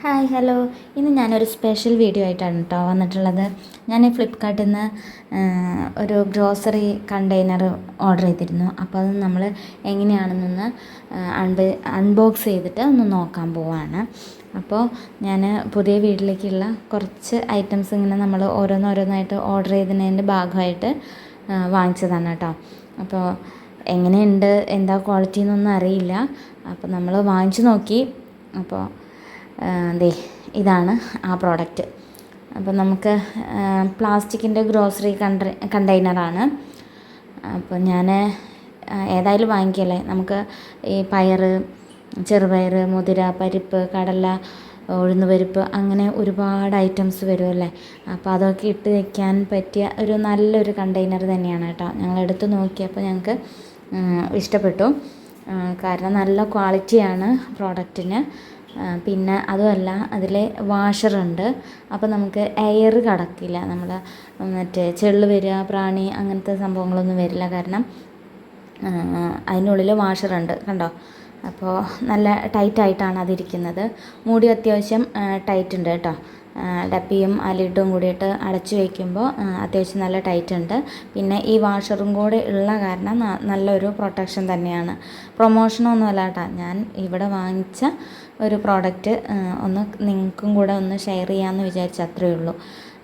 Hi hello. ഇന്ന് ഞാനൊരു special video ആയിട്ടാണ് കേട്ടോ വന്നിട്ടുള്ളത്. ഞാൻ ഫ്ലിപ്കാർട്ടിൽ നിന്ന് ഒരു ഗ്രോസറി കണ്ടെയ്നർ ഓർഡർ ചെയ്തിരുന്നു. അപ്പോൾ അത് നമ്മൾ എങ്ങനെയാണെന്നൊന്ന് അൺബോക്സ് ചെയ്തിട്ട് ഒന്ന് നോക്കാൻ പോവാണ്. അപ്പോൾ ഞാൻ പുതിയ വീട്ടിലേക്കുള്ള കുറച്ച് ഐറ്റംസ് ഇങ്ങനെ നമ്മൾ ഓരോന്നോരോന്നായിട്ട് ഓർഡർ ചെയ്തതിൻ്റെ ഭാഗമായിട്ട് വാങ്ങിച്ചതാണ് കേട്ടോ. അപ്പോൾ എങ്ങനെയുണ്ട്, എന്താ ക്വാളിറ്റി എന്നൊന്നും അറിയില്ല. അപ്പോൾ നമ്മൾ വാങ്ങിച്ചു നോക്കി. അപ്പോൾ ദേ ഇതാണ് ആ പ്രോഡക്റ്റ്. അപ്പോൾ നമുക്ക് പ്ലാസ്റ്റിക്കിൻ്റെ ഗ്രോസറി കണ്ടെയ്നറാണ്. അപ്പോൾ ഞാൻ ഏതായാലും വാങ്ങിക്കല്ലേ, നമുക്ക് ഈ പയറ്, ചെറുപയർ, മുതിര, പരിപ്പ്, കടല, ഉഴുന്നുപരിപ്പ് അങ്ങനെ ഒരുപാട് ഐറ്റംസ് വരുമല്ലേ. അപ്പോൾ അതൊക്കെ ഇട്ട് വയ്ക്കാൻ പറ്റിയ ഒരു നല്ലൊരു കണ്ടെയ്നർ തന്നെയാണ് കേട്ടോ. ഞങ്ങൾ എടുത്ത് നോക്കിയപ്പോൾ ഞങ്ങൾക്ക് ഇഷ്ടപ്പെട്ടു. കാരണം നല്ല ക്വാളിറ്റിയാണ് പ്രോഡക്റ്റിന്. പിന്നെ അതുമല്ല അതിൽ വാഷറുണ്ട്. അപ്പോൾ നമുക്ക് എയർ കടക്കില്ല, നമ്മൾ മറ്റേ ചെള്ള് വരിക, പ്രാണി അങ്ങനത്തെ സംഭവങ്ങളൊന്നും വരില്ല. കാരണം അതിനുള്ളിൽ വാഷറുണ്ട്, കണ്ടോ. അപ്പോൾ നല്ല ടൈറ്റായിട്ടാണ് അതിരിക്കുന്നത്. മൂടി അത്യാവശ്യം ടൈറ്റ് ഉണ്ട് കേട്ടോ. ഡപ്പിയും ലിഡും കൂടിയിട്ട് അടച്ചു വയ്ക്കുമ്പോൾ അത്യാവശ്യം നല്ല ടൈറ്റ് ഉണ്ട്. പിന്നെ ഈ വാഷറും കൂടെ ഉള്ള കാരണം നല്ലൊരു പ്രൊട്ടക്ഷൻ തന്നെയാണ്. പ്രൊമോഷനൊന്നുമല്ല കേട്ടോ, ഞാൻ ഇവിടെ വാങ്ങിച്ച ഒരു പ്രോഡക്റ്റ് ഒന്ന് നിങ്ങൾക്കും കൂടെ ഒന്ന് ഷെയർ ചെയ്യാമെന്ന് വിചാരിച്ച അത്രയേ ഉള്ളൂ.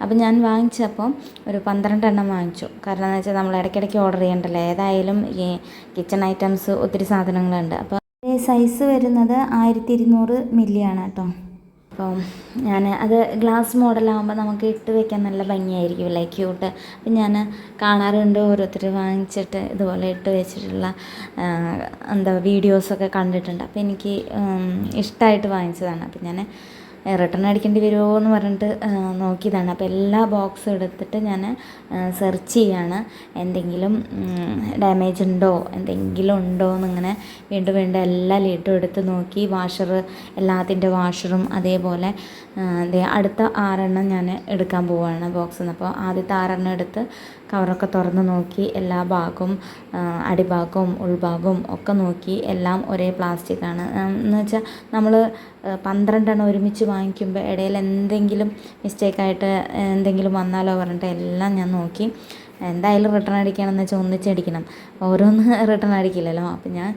അപ്പോൾ ഞാൻ വാങ്ങിച്ചപ്പോൾ ഒരു 12 എണ്ണം വാങ്ങിച്ചു. കാരണം എന്ന് വെച്ചാൽ നമ്മൾ ഇടയ്ക്കിടയ്ക്ക് ഓർഡർ ചെയ്യണ്ടല്ലോ. ഏതായാലും ഈ കിച്ചൺ ഐറ്റംസ് ഒത്തിരി സാധനങ്ങളുണ്ട്. അപ്പോൾ സൈസ് വരുന്നത് 1200 മില്ലിയാണ് കേട്ടോ. അപ്പം ഞാൻ അത് ഗ്ലാസ് മോഡലാകുമ്പോൾ നമുക്ക് ഇട്ട് വയ്ക്കാൻ നല്ല ഭംഗിയായിരിക്കും, ക്യൂട്ട്. അപ്പം ഞാൻ കാണാറുണ്ട് ഓരോരുത്തർ വാങ്ങിച്ചിട്ട് ഇതുപോലെ ഇട്ട് വെച്ചിട്ടുള്ള വീഡിയോസൊക്കെ കണ്ടിട്ടുണ്ട്. അപ്പോൾ എനിക്ക് ഇഷ്ടമായിട്ട് വാങ്ങിച്ചതാണ്. അപ്പം ഞാൻ റിട്ടേൺ അടിക്കേണ്ടി വരുമോ എന്ന് പറഞ്ഞിട്ട് നോക്കിയതാണ്. അപ്പോൾ എല്ലാ ബോക്സും എടുത്തിട്ട് ഞാൻ സെർച്ച് ചെയ്യാണ്, എന്തെങ്കിലും ഡാമേജ് ഉണ്ടോ, എന്തെങ്കിലും ഉണ്ടോ എന്നിങ്ങനെ വീണ്ടും വീണ്ടും എല്ലാ ലിഡും എടുത്ത് നോക്കി. എല്ലാത്തിൻ്റെ വാഷറും അതേപോലെ അടുത്ത 6 എണ്ണം ഞാൻ എടുക്കാൻ പോവുകയാണ് ബോക്സിൽ നിന്ന്. അപ്പോൾ ആദ്യത്തെ 6 എണ്ണം എടുത്ത് കവറൊക്കെ തുറന്ന് നോക്കി. എല്ലാ ഭാഗവും, അടിഭാഗവും ഉൾഭാഗവും ഒക്കെ നോക്കി. എല്ലാം ഒരേ പ്ലാസ്റ്റിക്കാണ്. എന്ന് വെച്ചാൽ നമ്മൾ 12 എണ്ണം ഒരുമിച്ച് വാങ്ങിക്കുമ്പോൾ ഇടയിൽ എന്തെങ്കിലും മിസ്റ്റേക്കായിട്ട് എന്തെങ്കിലും വന്നാലോ പറഞ്ഞിട്ട് എല്ലാം ഞാൻ നോക്കി. എന്തായാലും റിട്ടേൺ അടിക്കണമെന്ന് വെച്ചാൽ ഒന്നിച്ചടിക്കണം, ഓരോന്ന് റിട്ടേൺ അടിക്കില്ലല്ലോ. അപ്പോൾ ഞാൻ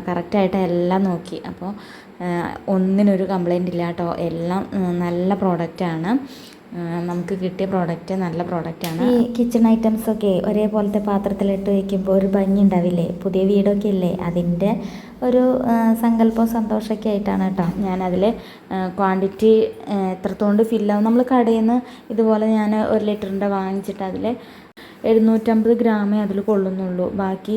കറക്റ്റായിട്ട് എല്ലാം നോക്കി. അപ്പോൾ ഒന്നിനൊരു കംപ്ലൈൻ്റ് ഇല്ല കേട്ടോ. എല്ലാം നല്ല പ്രോഡക്റ്റാണ്. നമുക്ക് കിട്ടിയ പ്രോഡക്റ്റ് നല്ല പ്രോഡക്റ്റാണ്. ഈ കിച്ചൺ ഐറ്റംസൊക്കെ ഒരേപോലത്തെ പാത്രത്തിലിട്ട് വയ്ക്കുമ്പോൾ ഒരു ഭംഗി ഉണ്ടാവില്ലേ. പുതിയ വീടൊക്കെ ഇല്ലേ, അതിൻ്റെ ഒരു സങ്കല്പവും സന്തോഷമൊക്കെ ആയിട്ടാണ് കേട്ടോ. ഞാനതിൽ ക്വാണ്ടിറ്റി എത്രത്തോണ്ട് ഫില്ലാവും. നമ്മൾ കടയിൽ നിന്ന് ഇതുപോലെ ഞാൻ 1 ലിറ്ററിൻ്റെ വാങ്ങിച്ചിട്ട് അതിൽ 750 ഗ്രാമേ അതിൽ കൊള്ളുന്നുള്ളൂ. ബാക്കി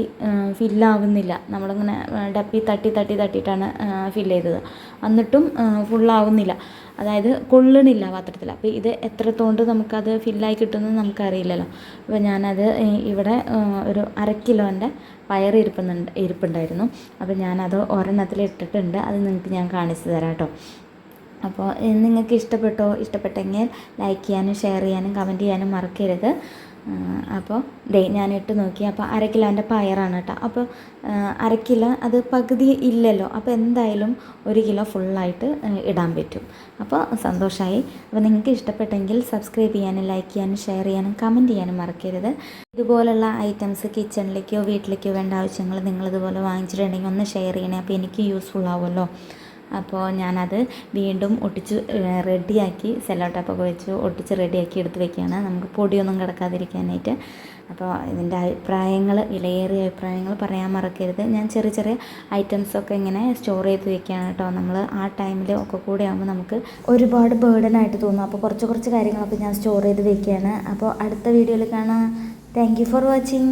ഫില്ലാവുന്നില്ല. നമ്മളിങ്ങനെ ഡപ്പി തട്ടിയിട്ടാണ് ഫില്ല് ചെയ്തത്. എന്നിട്ടും ഫുള്ളാവുന്നില്ല, അതായത് കൊള്ളണില്ല പാത്രത്തിൽ. അപ്പോൾ ഇത് എത്രത്തോണ്ട് നമുക്കത് ഫില്ലായി കിട്ടുമെന്ന് നമുക്കറിയില്ലല്ലോ. അപ്പോൾ ഞാനത് ഇവിടെ ഒരു 1/2 കിലോൻ്റെ പയർ ഇരിപ്പുണ്ടായിരുന്നു. അപ്പോൾ ഞാനത് ഒരെണ്ണത്തിൽ ഇട്ടിട്ടുണ്ട്. അത് നിങ്ങൾക്ക് ഞാൻ കാണിച്ചു തരാം കേട്ടോ. അപ്പോൾ നിങ്ങൾക്ക് ഇഷ്ടപ്പെട്ടെങ്കിൽ ലൈക്ക് ചെയ്യാനും ഷെയർ ചെയ്യാനും കമൻറ്റ് ചെയ്യാനും മറക്കരുത്. അപ്പോൾ ഞാൻ ഇട്ട് നോക്കി. അപ്പോൾ 1/2 കിലോൻ്റെ പയറാണ് കേട്ടോ. അപ്പോൾ 1/2 കിലോ അത് പകുതി ഇല്ലല്ലോ. അപ്പോൾ എന്തായാലും 1 കിലോ ഫുള്ളായിട്ട് ഇടാൻ പറ്റും. അപ്പോൾ സന്തോഷമായി. അപ്പോൾ നിങ്ങൾക്ക് ഇഷ്ടപ്പെട്ടെങ്കിൽ സബ്സ്ക്രൈബ് ചെയ്യാനും ലൈക്ക് ചെയ്യാനും ഷെയർ ചെയ്യാനും കമൻറ്റ് ചെയ്യാനും മറക്കരുത്. ഇതുപോലുള്ള ഐറ്റംസ് കിച്ചണിലേക്കോ വീട്ടിലേക്കോ വേണ്ട ആവശ്യങ്ങൾ നിങ്ങളിതുപോലെ വാങ്ങിച്ചിട്ടുണ്ടെങ്കിൽ ഒന്ന് ഷെയർ ചെയ്യണേ. അപ്പോൾ എനിക്ക് യൂസ്ഫുൾ ആവുമല്ലോ. അപ്പോൾ ഞാനത് വീണ്ടും ഒട്ടിച്ച് റെഡിയാക്കി, സെല്ലോ ടേപ്പൊക്കെ വെച്ച് ഒട്ടിച്ച് റെഡിയാക്കി എടുത്ത് വയ്ക്കുകയാണ്, നമുക്ക് പൊടിയൊന്നും കിടക്കാതിരിക്കാനായിട്ട്. അപ്പോൾ ഇതിൻ്റെ വിലയേറിയ അഭിപ്രായങ്ങൾ പറയാൻ മറക്കരുത്. ഞാൻ ചെറിയ ഐറ്റംസൊക്കെ ഇങ്ങനെ സ്റ്റോർ ചെയ്ത് വയ്ക്കുകയാണ് കേട്ടോ. നമ്മൾ ആ ടൈമിൽ ഒക്കെ കൂടെ ആകുമ്പോൾ നമുക്ക് ഒരുപാട് ബേർഡനായിട്ട് തോന്നും. അപ്പോൾ കുറച്ച് കാര്യങ്ങളൊക്കെ ഞാൻ സ്റ്റോർ ചെയ്ത് വയ്ക്കുകയാണ്. അപ്പോൾ അടുത്ത വീഡിയോയിൽ കാണാം. Thank you for watching.